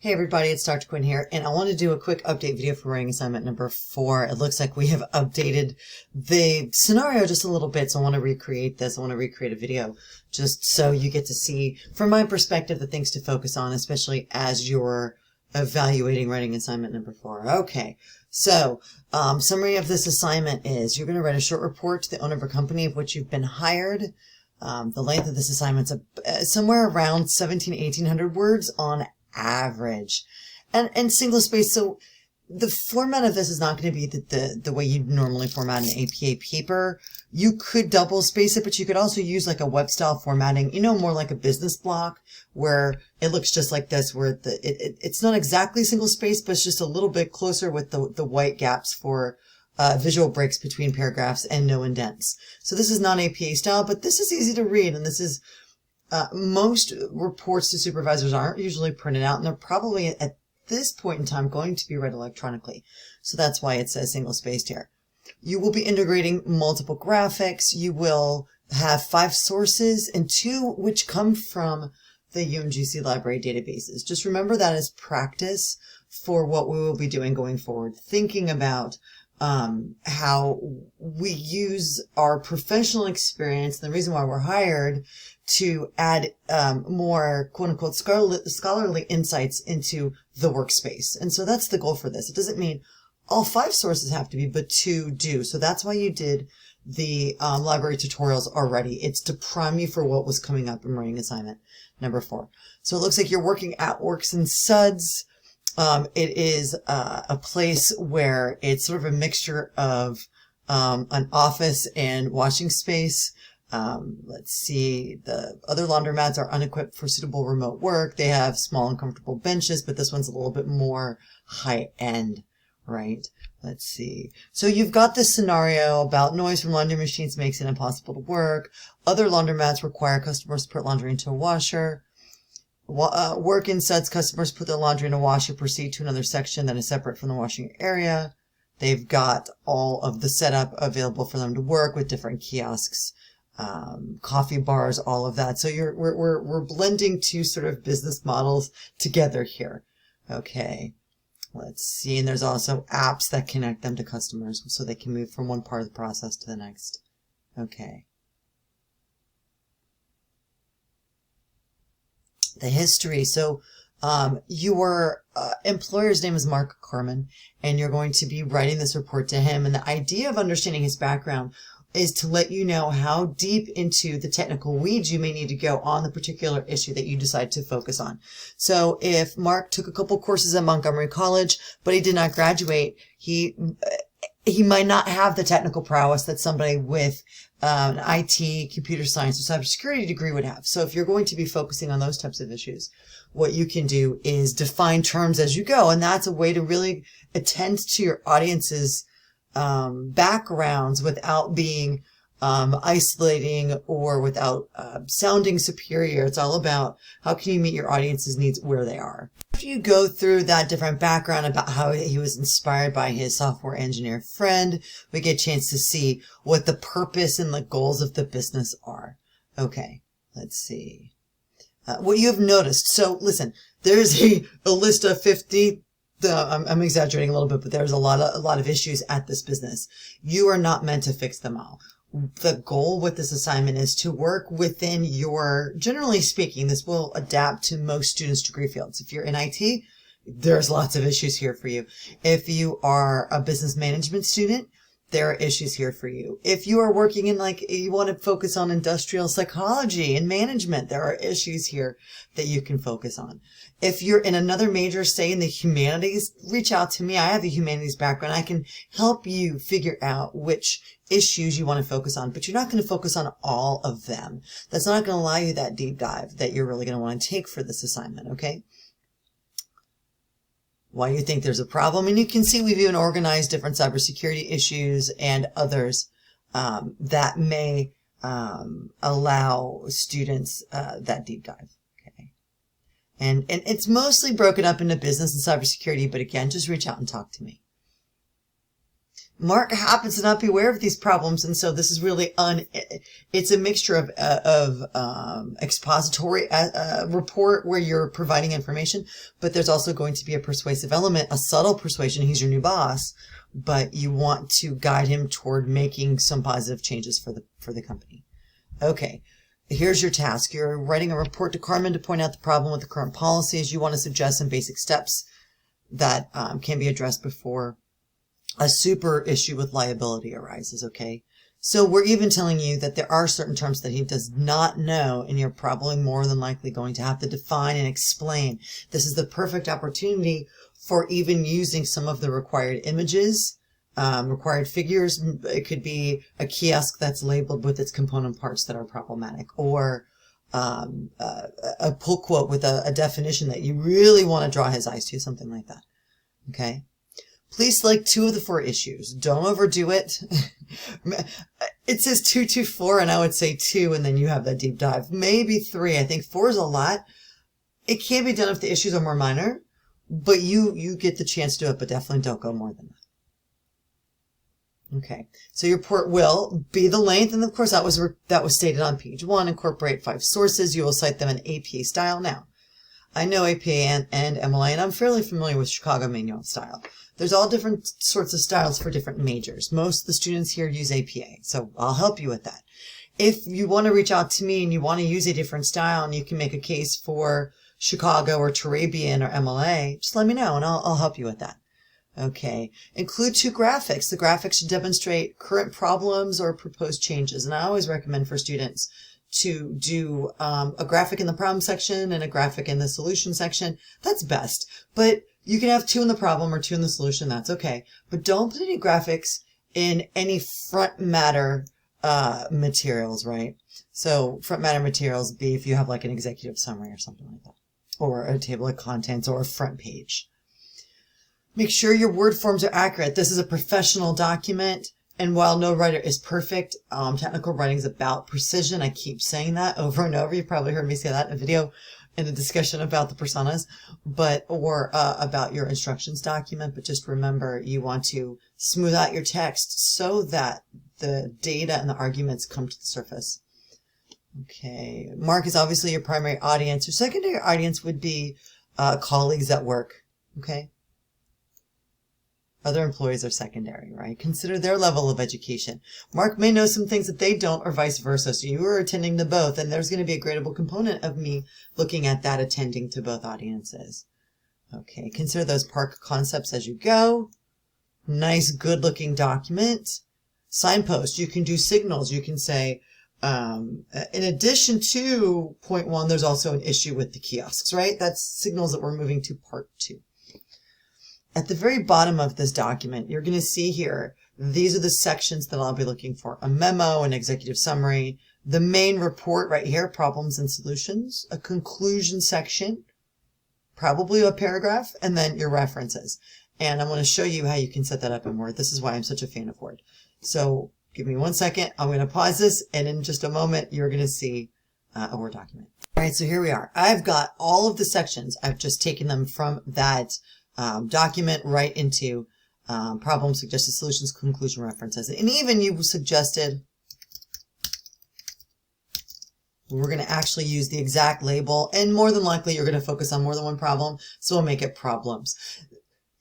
Hey everybody, it's Dr. Quinn here, and I want to do a quick update video for writing assignment number 4. It looks like we have updated the scenario just a little bit, so I want to recreate this. I want to recreate a video just so you get to see, from my perspective, the things to focus on, especially as you're evaluating writing assignment number 4. Okay, so summary of this assignment is you're going to write a short report to the owner of a company of which you've been hired. The length of this assignment's somewhere around 1,700-1,800 words on average, and single space. So the format of this is not going to be the way you normally format an APA paper. You could double space it, but you could also use like a web style formatting, more like a business block where it looks just like this, where it's not exactly single space, but it's just a little bit closer with the white gaps for visual breaks between paragraphs and no indents. So this is not APA style, but this is easy to read, and this is most reports to supervisors aren't usually printed out, and they're probably at this point in time going to be read electronically. So that's why it says single spaced here. You will be integrating multiple graphics. You will have 5 sources and 2 which come from the UMGC library databases. Just remember that as practice for what we will be doing going forward, thinking about how we use our professional experience and the reason why we're hired to add more quote-unquote scholarly insights into the workspace. And so that's the goal for this. It doesn't mean all 5 sources have to be, but 2 do. So that's why you did the library tutorials already. It's to prime you for what was coming up in writing assignment number 4. So it looks like you're working at Works and Suds. It is a place where it's sort of a mixture of an office and washing space. Let's see, the other laundromats are unequipped for suitable remote work. They have small and comfortable benches, but this one's a little bit more high end, right? Let's see. So you've got this scenario about noise from laundry machines makes it impossible to work. Other laundromats require customers to put laundry into a washer. Work in Suds, customers put their laundry in a washer, proceed to another section that is separate from the washing area. They've got all of the setup available for them to work with different kiosks, coffee bars, all of that. So we're blending 2 sort of business models together here. Okay, let's see. And there's also apps that connect them to customers so they can move from one part of the process to the next. Okay. The history. So your employer's name is Mark Carmen, and you're going to be writing this report to him. And the idea of understanding his background is to let you know how deep into the technical weeds you may need to go on the particular issue that you decide to focus on. So if Mark took a couple courses at Montgomery College, but he did not graduate, he might not have the technical prowess that somebody with an IT, computer science, or cybersecurity degree would have. So if you're going to be focusing on those types of issues, what you can do is define terms as you go. And that's a way to really attend to your audience's backgrounds without being isolating or without sounding superior. It's all about how can you meet your audience's needs where they are. After you go through that different background about how he was inspired by his software engineer friend, we get a chance to see what the purpose and the goals of the business are. Okay, let's see. What you have noticed. So listen, there's a list of 50. I'm exaggerating a little bit, but there's a lot of issues at this business. You are not meant to fix them all. The goal with this assignment is to work within your, generally speaking, this will adapt to most students' degree fields. If you're in IT, there's lots of issues here for you. If you are a business management student, there are issues here for you. If you are working in you want to focus on industrial psychology and management, there are issues here that you can focus on. If you're in another major, say in the humanities, reach out to me. I have a humanities background. I can help you figure out which issues you want to focus on, but you're not going to focus on all of them. That's not going to allow you that deep dive that you're really going to want to take for this assignment, okay? Why you think there's a problem. And you can see we've even organized different cybersecurity issues and others that may allow students that deep dive. Okay, and it's mostly broken up into business and cybersecurity, but again, just reach out and talk to me. Mark happens to not be aware of these problems, and so this is really it's a mixture of expository report where you're providing information, but there's also going to be a persuasive element, a subtle persuasion. He's your new boss, but you want to guide him toward making some positive changes for the company. Okay. Here's your task. You're writing a report to Carmen to point out the problem with the current policies. You want to suggest some basic steps that can be addressed before a super issue with liability arises, okay? So we're even telling you that there are certain terms that he does not know, and you're probably more than likely going to have to define and explain. This is the perfect opportunity for even using some of the required images, required figures. It could be a kiosk that's labeled with its component parts that are problematic, or a pull quote with a definition that you really want to draw his eyes to, something like that, okay? Please select 2 of the 4 issues. Don't overdo it. It says 2 to 4, and I would say 2, and then you have that deep dive. Maybe 3. I think 4 is a lot. It can be done if the issues are more minor, but you get the chance to do it, but definitely don't go more than that. Okay, so your report will be the length, and of course that was stated on page 1. Incorporate 5 sources. You will cite them in APA style. Now, I know APA and MLA, and I'm fairly familiar with Chicago manual style. There's all different sorts of styles for different majors. Most of the students here use APA, so I'll help you with that. If you want to reach out to me and you want to use a different style and you can make a case for Chicago or Turabian or MLA, just let me know and I'll help you with that. Okay. Include 2 graphics. The graphics should demonstrate current problems or proposed changes. And I always recommend for students to do a graphic in the problem section and a graphic in the solution section. That's best. But you can have 2 in the problem or 2 in the solution. That's okay. But don't put any graphics in any front matter materials, right? So front matter materials be if you have like an executive summary or something like that, or a table of contents or a front page. Make sure your word forms are accurate. This is a professional document. And while no writer is perfect, technical writing is about precision. I keep saying that over and over. You probably heard me say that in a video in a discussion about the personas, or about your instructions document. But just remember, you want to smooth out your text so that the data and the arguments come to the surface. Okay. Mark is obviously your primary audience. Your secondary audience would be colleagues at work. Okay. Other employees are secondary, right? Consider their level of education. Mark may know some things that they don't, or vice versa. So you are attending to both, and there's going to be a gradable component of me looking at that, attending to both audiences. Okay, consider those park concepts as you go. Nice, good-looking document. Signpost. You can do signals. You can say, in addition to point 1, there's also an issue with the kiosks, right? That's signals that we're moving to part 2. At the very bottom of this document, you're going to see here, these are the sections that I'll be looking for. A memo, an executive summary, the main report right here, problems and solutions, a conclusion section, probably a paragraph, and then your references. And I'm going to show you how you can set that up in Word. This is why I'm such a fan of Word. So give me 1 second. I'm going to pause this, and in just a moment, you're going to see a Word document. All right, so here we are. I've got all of the sections. I've just taken them from that document right into problems, suggested solutions, conclusion, references. And even you suggested we're going to actually use the exact label, and more than likely you're going to focus on more than one problem, so we'll make it problems.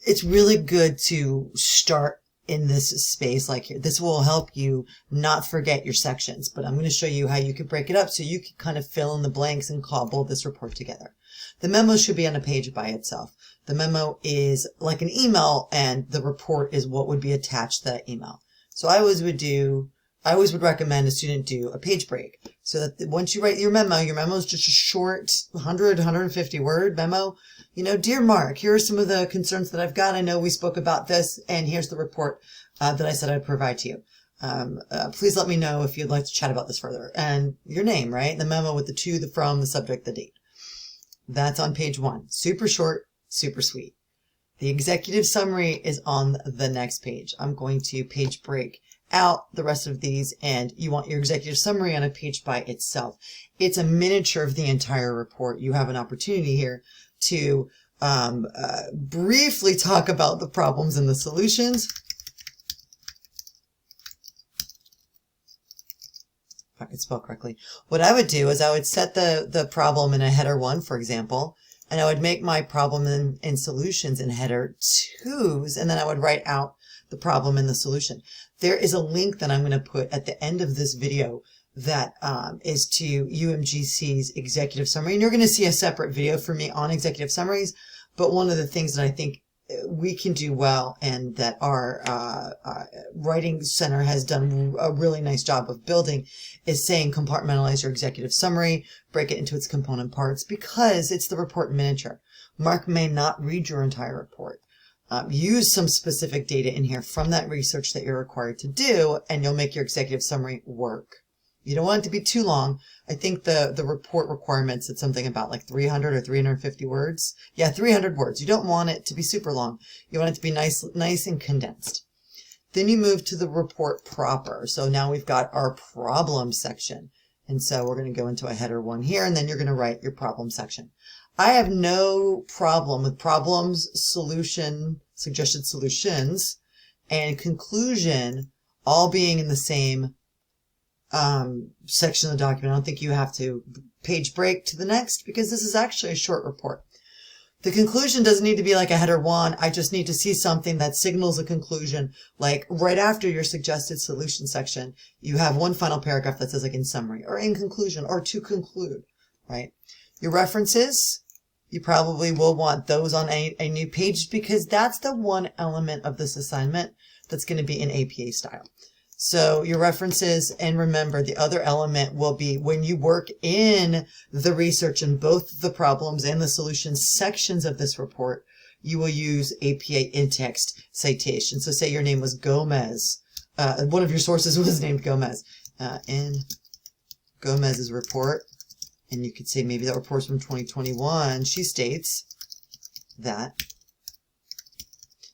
It's really good to start in this space like here. This will help you not forget your sections, but I'm going to show you how you can break it up so you can kind of fill in the blanks and cobble this report together. The memo should be on a page by itself. The memo is like an email, and the report is what would be attached to that email. So I always would recommend a student do a page break, so that once you write your memo is just a short 100, 150 word memo. You know, dear Mark, here are some of the concerns that I've got. I know we spoke about this, and here's the report that I said I'd provide to you. Please let me know if you'd like to chat about this further. And your name, right? The memo with the to, the from, the subject, the date. That's on page 1. Super short, super sweet. The executive summary is on the next page. I'm going to page break out the rest of these, and you want your executive summary on a page by itself. It's a miniature of the entire report. You have an opportunity here to briefly talk about the problems and the solutions. could spell correctly. What I would do is I would set the problem in a header 1, for example, and I would make my problem in solutions in header 2s, and then I would write out the problem and the solution. There is a link that I'm going to put at the end of this video that is to UMGC's executive summary. And you're going to see a separate video for me on executive summaries. But one of the things that I think we can do well, and that our writing center has done a really nice job of building, is saying compartmentalize your executive summary, break it into its component parts, because it's the report miniature. Mark may not read your entire report. Use some specific data in here from that research that you're required to do, and you'll make your executive summary work. You don't want it to be too long. I think the report requirements, it's something about like 300 or 350 words. Yeah, 300 words. You don't want it to be super long. You want it to be nice and condensed. Then you move to the report proper. So now we've got our problem section. And so we're going to go into a header 1 here, and then you're going to write your problem section. I have no problem with problems, solution, suggested solutions, and conclusion all being in the same section of the document. I don't think you have to page break to the next, because this is actually a short report. The conclusion doesn't need to be like a header 1. I just need to see something that signals a conclusion. Like right after your suggested solution section, you have one final paragraph that says like in summary or in conclusion or to conclude, right? Your references, you probably will want those on a new page, because that's the one element of this assignment that's going to be in APA style. So your references, and remember the other element will be when you work in the research in both the problems and the solutions sections of this report, you will use APA in-text citation. So say your name was Gomez. One of your sources was named Gomez. In Gomez's report, and you could say maybe that report's from 2021, she states that.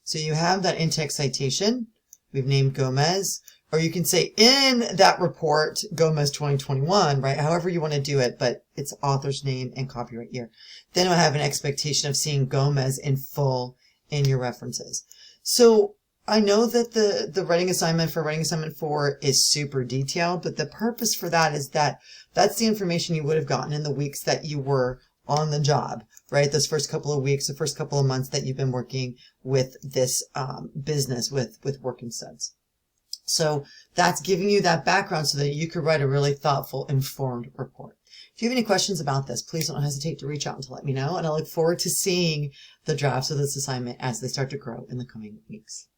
So you have that in-text citation. We've named Gomez. Or you can say in that report, Gomez 2021, right? However you want to do it, but it's author's name and copyright year. Then I have an expectation of seeing Gomez in full in your references. So I know that the writing assignment for writing assignment 4 is super detailed, but the purpose for that is that that's the information you would have gotten in the weeks that you were on the job, right? Those first couple of weeks, the first couple of months that you've been working with this business with Working Studs. So that's giving you that background so that you could write a really thoughtful, informed report. If you have any questions about this, please don't hesitate to reach out and to let me know. And I look forward to seeing the drafts of this assignment as they start to grow in the coming weeks.